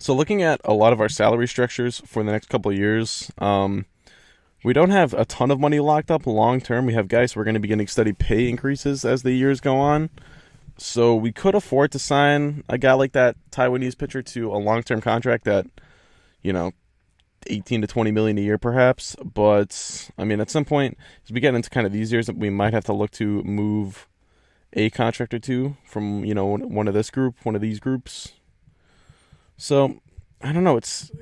So looking at a lot of our salary structures for the next couple of years, we don't have a ton of money locked up long term. We have guys who are going to be getting steady pay increases as the years go on. So we could afford to sign a guy like that Taiwanese pitcher to a long term contract at, you know, 18 to 20 million a year perhaps. But I mean, at some point, as we get into kind of these years, we might have to look to move a contract or two from, one of these groups. So I don't know. It's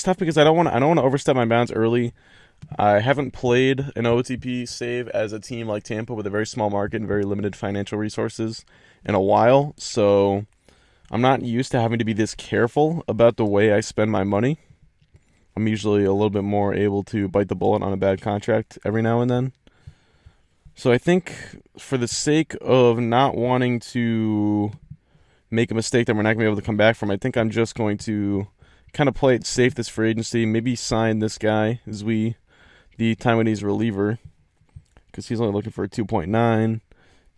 tough because I don't want to overstep my bounds early. I haven't played an OOTP save as a team like Tampa with a very small market and very limited financial resources in a while, so I'm not used to having to be this careful about the way I spend my money. I'm usually a little bit more able to bite the bullet on a bad contract every now and then. So I think for the sake of not wanting to make a mistake that we're not going to be able to come back from, I think I'm just going to kind of play it safe this free agency, maybe sign this guy, the Taiwanese reliever, because he's only looking for a 2.9.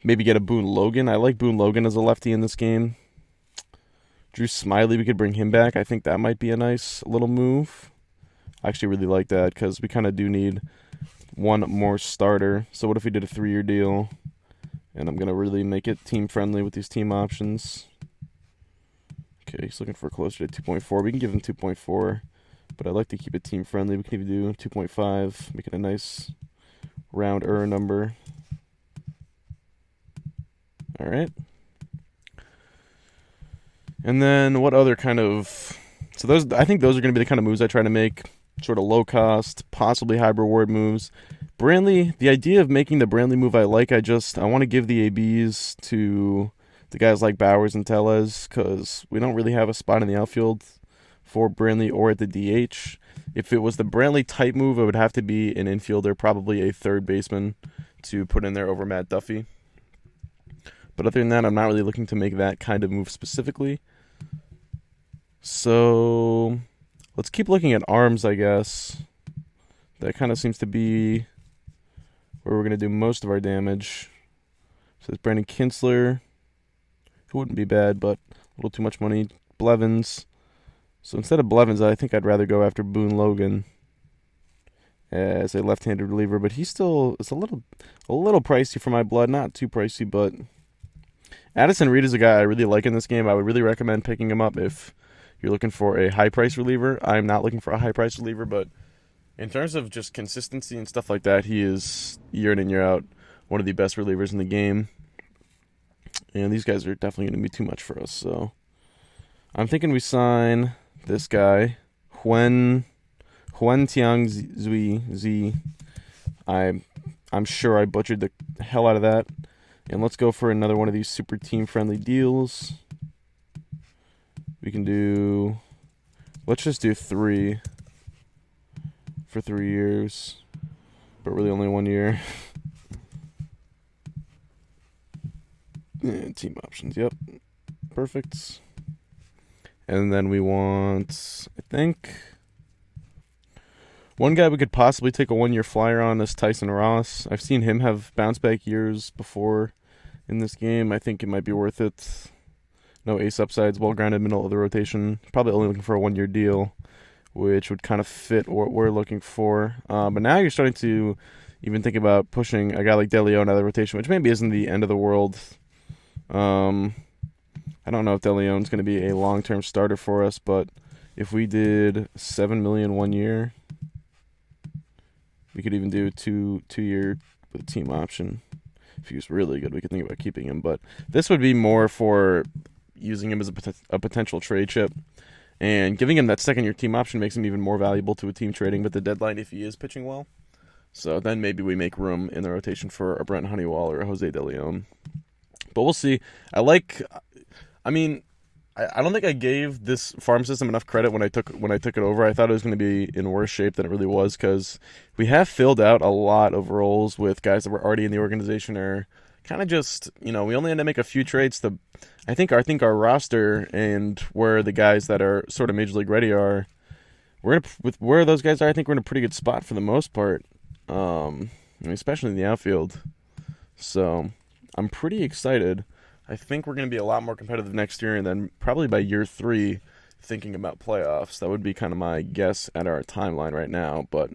Maybe get a Boone Logan. I like Boone Logan as a lefty in this game. Drew Smiley, we could bring him back. I think that might be a nice little move. I actually really like that because we kind of do need one more starter. So what if we did a 3-year deal? And I'm going to really make it team-friendly with these team options. Okay, he's looking for closer to 2.4. We can give him 2.4, but I like to keep it team-friendly. We can even do 2.5, make it a nice round number. All right. And then what other kind of... So I think those are going to be the kind of moves I try to make. Sort of low-cost, possibly high-reward moves. Brantley, the idea of making the Brantley move I like. I want to give the ABs to the guys like Bowers and Tellez because we don't really have a spot in the outfield for Brantley or at the DH. If it was the Brantley type move, it would have to be an infielder, probably a third baseman to put in there over Matt Duffy. But other than that, I'm not really looking to make that kind of move specifically. So let's keep looking at arms, I guess. That kind of seems to be where we're going to do most of our damage. So it's Brandon Kinsler, who wouldn't be bad, but a little too much money. Blevins. So instead of Blevins, I think I'd rather go after Boone Logan as a left-handed reliever, but he still is a little pricey for my blood. Not too pricey, but Addison Reed is a guy I really like in this game. I would really recommend picking him up if you're looking for a high-price reliever. I'm not looking for a high-price reliever, but in terms of just consistency and stuff like that, he is, year in and year out, one of the best relievers in the game. And these guys are definitely going to be too much for us, so I'm thinking we sign this guy, Huan Tiang Z. I'm sure I butchered the hell out of that. And let's go for another one of these super team-friendly deals. Let's just do 3 for 3 years, but really only 1 year. And team options, yep. Perfect. And then we want, I think, one guy we could possibly take a 1-year flyer on is Tyson Ross. I've seen him have bounce-back years before in this game. I think it might be worth it. No ace upsides, well-grounded middle of the rotation. Probably only looking for a 1-year deal, which would kind of fit what we're looking for. But now you're starting to even think about pushing a guy like De Leon out of the rotation, which maybe isn't the end of the world. I don't know if De Leon's going to be a long-term starter for us, but if we did $7 million 1 year, we could even do two-year with a team option. If he was really good, we could think about keeping him. But this would be more for using him as a potential trade chip. And giving him that second-year team option makes him even more valuable to a team trading with the deadline if he is pitching well. So then maybe we make room in the rotation for a Brent Honeywell or a Jose De Leon. But we'll see. I don't think I gave this farm system enough credit when I took it over. I thought it was going to be in worse shape than it really was because we have filled out a lot of roles with guys that were already in the organization or kind of just, we only had to make a few trades to, I think our roster and where the guys that are sort of major league ready are, with where those guys are, I think we're in a pretty good spot for the most part, especially in the outfield. So I'm pretty excited. I think we're going to be a lot more competitive next year, and then probably by year 3, thinking about playoffs. That would be kind of my guess at our timeline right now, but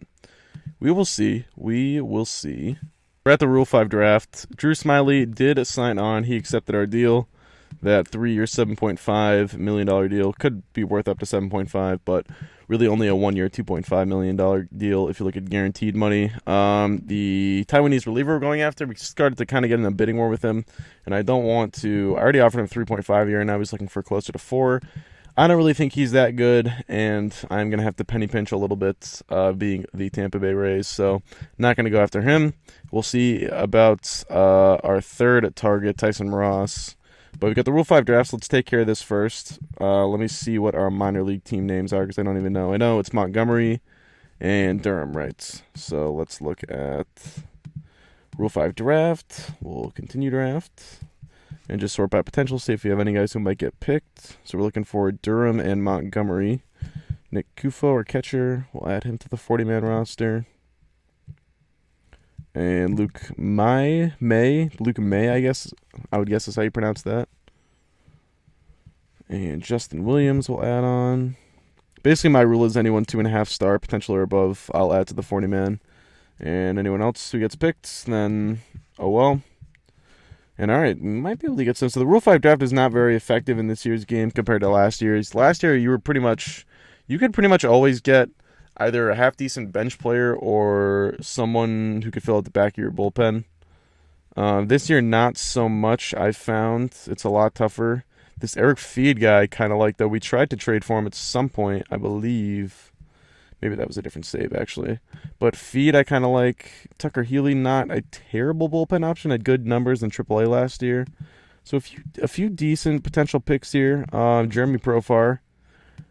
we will see. We will see. We're at the Rule 5 draft. Drew Smiley did sign on. He accepted our deal. That 3-year, $7.5 million deal could be worth up to 7.5, but really only a 1-year, $2.5 million deal if you look at guaranteed money. The Taiwanese reliever we're going after, we started to kind of get in a bidding war with him, and I don't want to. I already offered him 3.5 a year, and I was looking for closer to 4. I don't really think he's that good, and I'm going to have to penny pinch a little bit, being the Tampa Bay Rays, so not going to go after him. We'll see about our third target, Tyson Ross. But we got the Rule 5 drafts. Let's take care of this first. Let me see what our minor league team names are, because I don't even know. I know it's Montgomery and Durham, right? So let's look at Rule 5 draft. We'll continue draft and just sort by potential, see if we have any guys who might get picked. So we're looking for Durham and Montgomery. Nick Kufo, our catcher, we'll add him to the 40-man roster. And Luke May, I guess. I would guess is how you pronounce that. And Justin Williams will add on. Basically, my rule is anyone 2.5 star, potential or above, I'll add to the 40-man. And anyone else who gets picked, then, oh well. And alright, we might be able to get some. So the Rule 5 draft is not very effective in this year's game compared to last year's. Last year, you could pretty much always get either a half-decent bench player or someone who could fill out the back of your bullpen. This year, not so much, I've found. It's a lot tougher. This Eric Feed guy, kind of like, though, we tried to trade for him at some point, I believe. Maybe that was a different save, actually. But Feed, I kind of like. Tucker Healy, not a terrible bullpen option. Had good numbers in AAA last year. So a few decent potential picks here. Jeremy Profar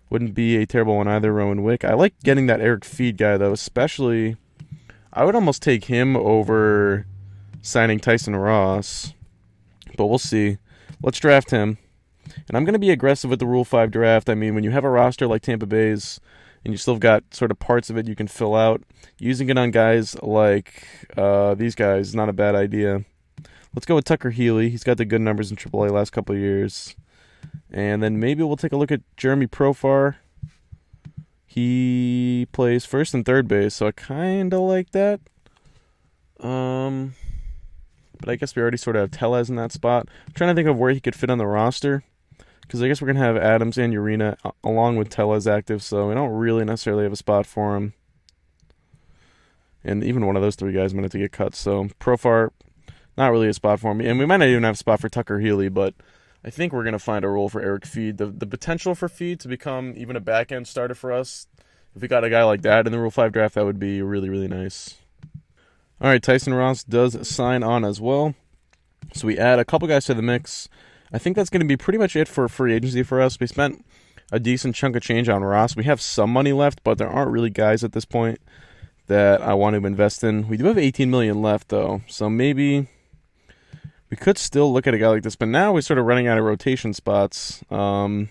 wouldn't be a terrible one either. Rowan Wick. I like getting that Eric Feed guy, though, especially. I would almost take him over signing Tyson Ross. But we'll see. Let's draft him. And I'm going to be aggressive with the Rule 5 draft. I mean, when you have a roster like Tampa Bay's, and you still got sort of parts of it you can fill out, using it on guys like these guys is not a bad idea. Let's go with Tucker Healy. He's got the good numbers in AAA last couple of years. And then maybe we'll take a look at Jeremy Profar. He plays first and third base, so I kind of like that. But I guess we already sort of have Tellez in that spot. I'm trying to think of where he could fit on the roster, because I guess we're going to have Adams and Urena along with Tellez active, so we don't really necessarily have a spot for him. And even one of those three guys might have to get cut, so Profar, not really a spot for me. And we might not even have a spot for Tucker Healy, but I think we're going to find a role for Eric Feed. The potential for Feed to become even a back-end starter for us, if we got a guy like that in the Rule 5 draft, that would be really, really nice. All right, Tyson Ross does sign on as well. So we add a couple guys to the mix. I think that's going to be pretty much it for free agency for us. We spent a decent chunk of change on Ross. We have some money left, but there aren't really guys at this point that I want to invest in. We do have $18 million left, though, so maybe we could still look at a guy like this. But now we're sort of running out of rotation spots. So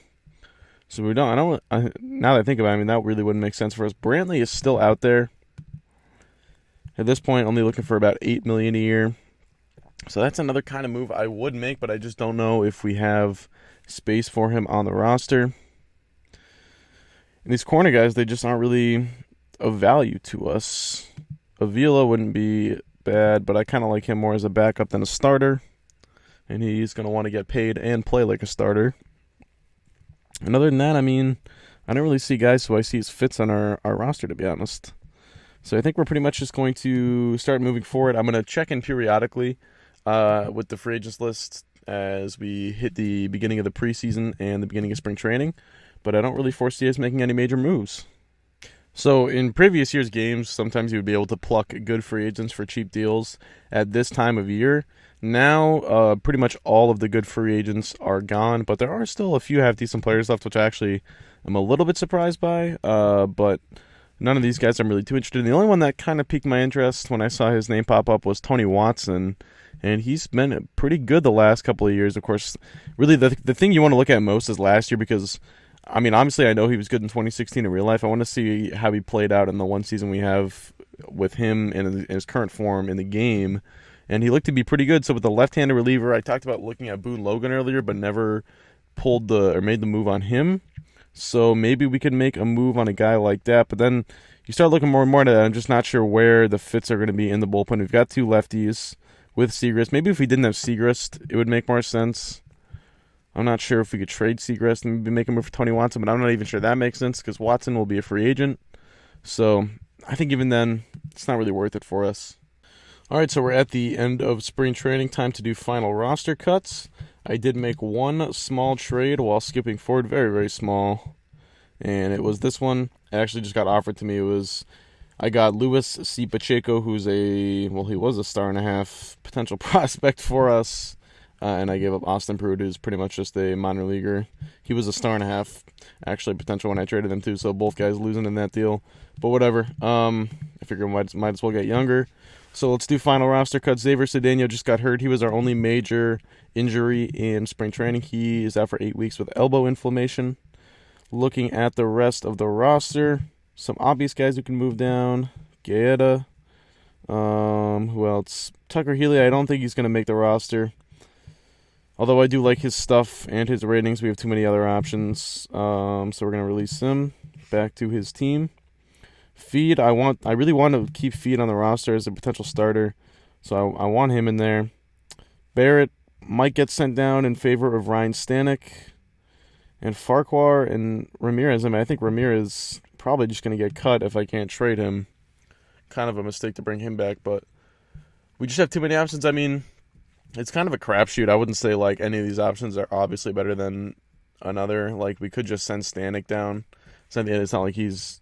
we don't. Now that I think about it, I mean, that really wouldn't make sense for us. Brantley is still out there. At this point, only looking for about $8 million a year. So that's another kind of move I would make, but I just don't know if we have space for him on the roster. And these corner guys, they just aren't really of value to us. Avila wouldn't be bad, but I kind of like him more as a backup than a starter. And he's going to want to get paid and play like a starter. And other than that, I mean, I don't really see guys who I see as fits on our roster, to be honest. So I think we're pretty much just going to start moving forward. I'm going to check in periodically with the free agents list as we hit the beginning of the preseason and the beginning of spring training. But I don't really foresee us making any major moves. So in previous year's games, sometimes you would be able to pluck good free agents for cheap deals at this time of year. Now, pretty much all of the good free agents are gone, but there are still a few half-decent players left, which I actually am a little bit surprised by. But none of these guys I'm really too interested in. The only one that kind of piqued my interest when I saw his name pop up was Tony Watson, and he's been pretty good the last couple of years. Of course, really the thing you want to look at most is last year, because, I mean, obviously I know he was good in 2016 in real life. I want to see how he played out in the one season we have with him in his current form in the game, and he looked to be pretty good. So with the left-handed reliever, I talked about looking at Boone Logan earlier, but never made the move on him. So maybe we could make a move on a guy like that. But then you start looking more and more at it. I'm just not sure where the fits are going to be in the bullpen. We've got 2 lefties with Segrist. Maybe if we didn't have Segrist, it would make more sense. I'm not sure if we could trade Segrist and maybe make a move for Tony Watson, but I'm not even sure that makes sense because Watson will be a free agent. So I think even then, it's not really worth it for us. All right, so we're at the end of spring training. Time to do final roster cuts. I did make one small trade while skipping forward, very, very small. And it was this one. It actually just got offered to me. I got Luis C. Pacheco, who's he was a star and a half potential prospect for us. And I gave up Austin Pruitt, who's pretty much just a minor leaguer. He was a star and a half, actually, potential when I traded him too. So both guys losing in that deal. But whatever. I figure might as well get younger. So let's do final roster cuts. Xavier Cedeno just got hurt. He was our only major injury in spring training. He is out for 8 weeks with elbow inflammation. Looking at the rest of the roster, some obvious guys who can move down. Gaeta. Who else? Tucker Healy. I don't think he's going to make the roster. Although I do like his stuff and his ratings. We have too many other options. So we're going to release him back to his team. Feed, I really want to keep Feed on the roster as a potential starter, so I want him in there. Barrett might get sent down in favor of Ryan Stanek. And Farquhar and Ramirez, I think Ramirez probably just going to get cut if I can't trade him. Kind of a mistake to bring him back, but we just have too many options. It's kind of a crapshoot. I wouldn't say like any of these options are obviously better than another. Like we could just send Stanek down. It's not like he's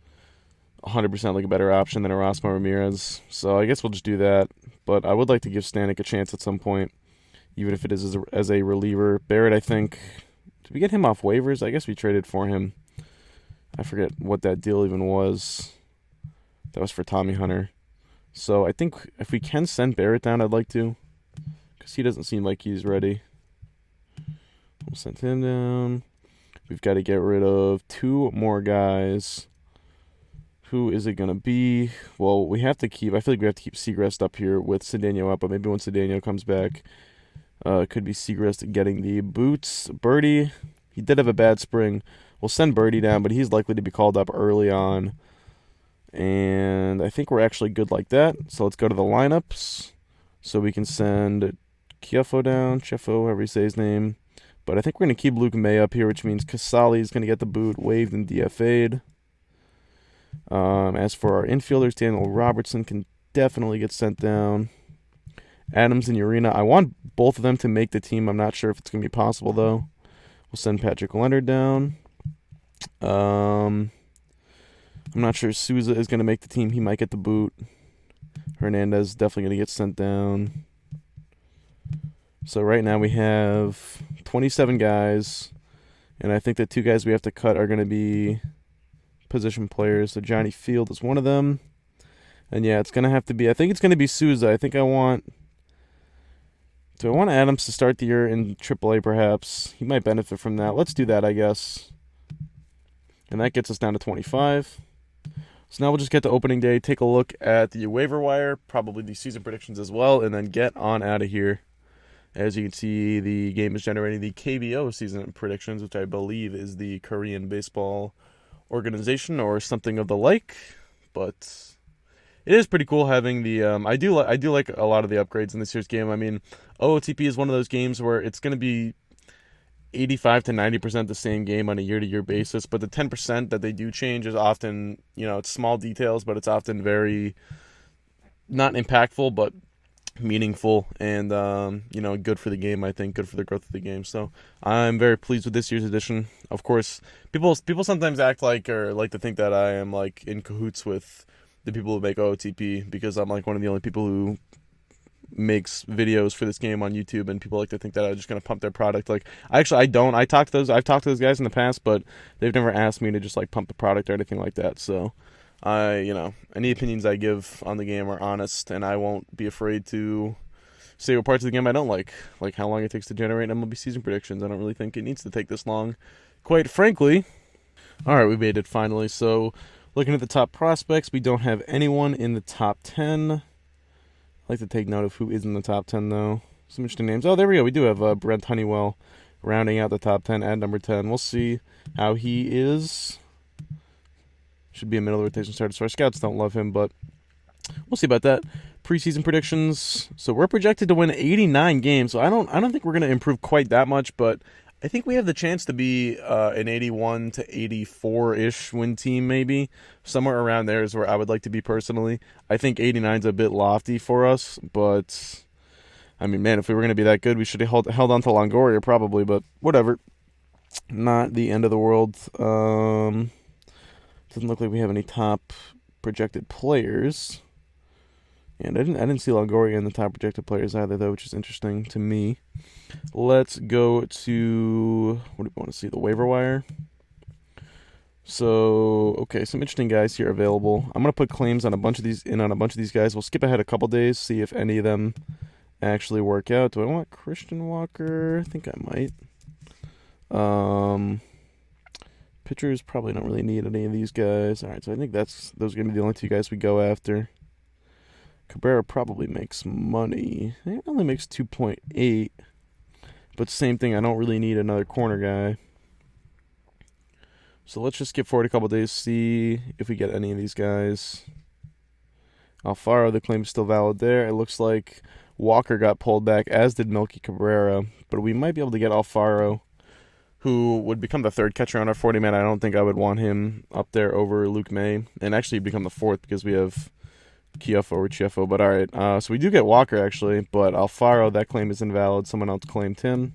100% like a better option than Erasmo Ramirez. So I guess we'll just do that. But I would like to give Stanek a chance at some point, even if it is as a reliever. Barrett, I think, did we get him off waivers? I guess we traded for him. I forget what that deal even was. That was for Tommy Hunter. So I think if we can send Barrett down, I'd like to, because he doesn't seem like he's ready. We'll send him down. We've got to get rid of 2 more guys. Who is it going to be? Well, I feel like we have to keep Segrist up here with Cedeno up, but maybe when Cedeno comes back, it could be Segrist getting the boots. Birdie, he did have a bad spring. We'll send Birdie down, but he's likely to be called up early on. And I think we're actually good like that. So let's go to the lineups. So we can send Chieffo down, however you say his name. But I think we're going to keep Luke May up here, which means Casali is going to get the boot, waived and DFA'd. As for our infielders, Daniel Robertson can definitely get sent down. Adams and Urena, I want both of them to make the team. I'm not sure if it's going to be possible, though. We'll send Patrick Leonard down. I'm not sure Souza is going to make the team. He might get the boot. Hernandez is definitely going to get sent down. So right now we have 27 guys, and I think the 2 guys we have to cut are going to be position players. So Johnny Field is one of them. And yeah, it's going to have to be, I think it's going to be Souza. Do I want Adams to start the year in AAA perhaps? He might benefit from that. Let's do that, I guess. And that gets us down to 25. So now we'll just get to opening day, take a look at the waiver wire, probably the season predictions as well, and then get on out of here. As you can see, the game is generating the KBO season predictions, which I believe is the Korean baseball organization or something of the like. But it is pretty cool having the I do like a lot of the upgrades in this year's game. OOTP is one of those games where it's going to be 85 to 90% the same game on a year-to-year basis, but the 10% that they do change is often, it's small details, but it's often very not impactful, but meaningful and good for the game. I think good for the growth of the game. So I'm very pleased with this year's edition. Of course, people sometimes act like or like to think that I am like in cahoots with the people who make OOTP, because I'm like one of the only people who makes videos for this game on YouTube, and people like to think that I'm just gonna pump their product. Like I don't. I've talked to those guys in the past, but they've never asked me to just like pump the product or anything like that. So any opinions I give on the game are honest, and I won't be afraid to say what parts of the game I don't like how long it takes to generate MLB season predictions. I don't really think it needs to take this long, quite frankly. All right, we made it finally. So looking at the top prospects, we don't have anyone in the top 10. I'd like to take note of who is in the top 10, though. Some interesting names. Oh, there we go. We do have Brent Honeywell. rounding out the top 10 at number 10. We'll see how he is. Should be a middle rotation starter, so our scouts don't love him, but we'll see about that. Preseason predictions. So we're projected to win 89 games. So I don't think we're going to improve quite that much, but I think we have the chance to be an 81 to 84-ish win team, maybe. Somewhere around there is where I would like to be personally. I think 89 is a bit lofty for us, but I mean, man, if we were going to be that good, we should have held on to Longoria probably, but whatever. Not the end of the world. Doesn't look like we have any top projected players. And I didn't see Longoria in the top projected players either, though, which is interesting to me. Let's go to, what do we want to see, the waiver wire. So, okay, some interesting guys here available. I'm going to put claims on a bunch of these guys. We'll skip ahead a couple days, see if any of them actually work out. Do I want Christian Walker? I think I might. Pitchers probably don't really need any of these guys. All right, so I think those are going to be the only two guys we go after. Cabrera probably makes money. It only makes 2.8. But same thing, I don't really need another corner guy. So let's just skip forward a couple days, see if we get any of these guys. Alfaro, the claim is still valid there. It looks like Walker got pulled back, as did Melky Cabrera. But we might be able to get Alfaro, who would become the third catcher on our 40-man. I don't think I would want him up there over Luke May. And actually become the fourth because we have Chiafo or Chiafo. But all right, so we do get Walker, actually. But Alfaro, that claim is invalid. Someone else claimed him.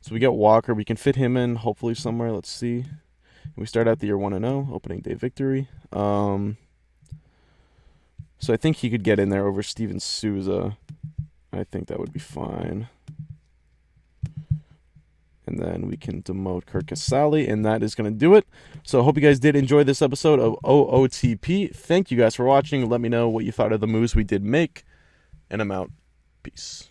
So we get Walker. We can fit him in, hopefully, somewhere. Let's see. We start out the year 1-0, opening day victory. So I think he could get in there over Steven Souza. I think that would be fine. And then we can demote Kurt Casale, and that is going to do it. So I hope you guys did enjoy this episode of OOTP. Thank you guys for watching. Let me know what you thought of the moves we did make, and I'm out. Peace.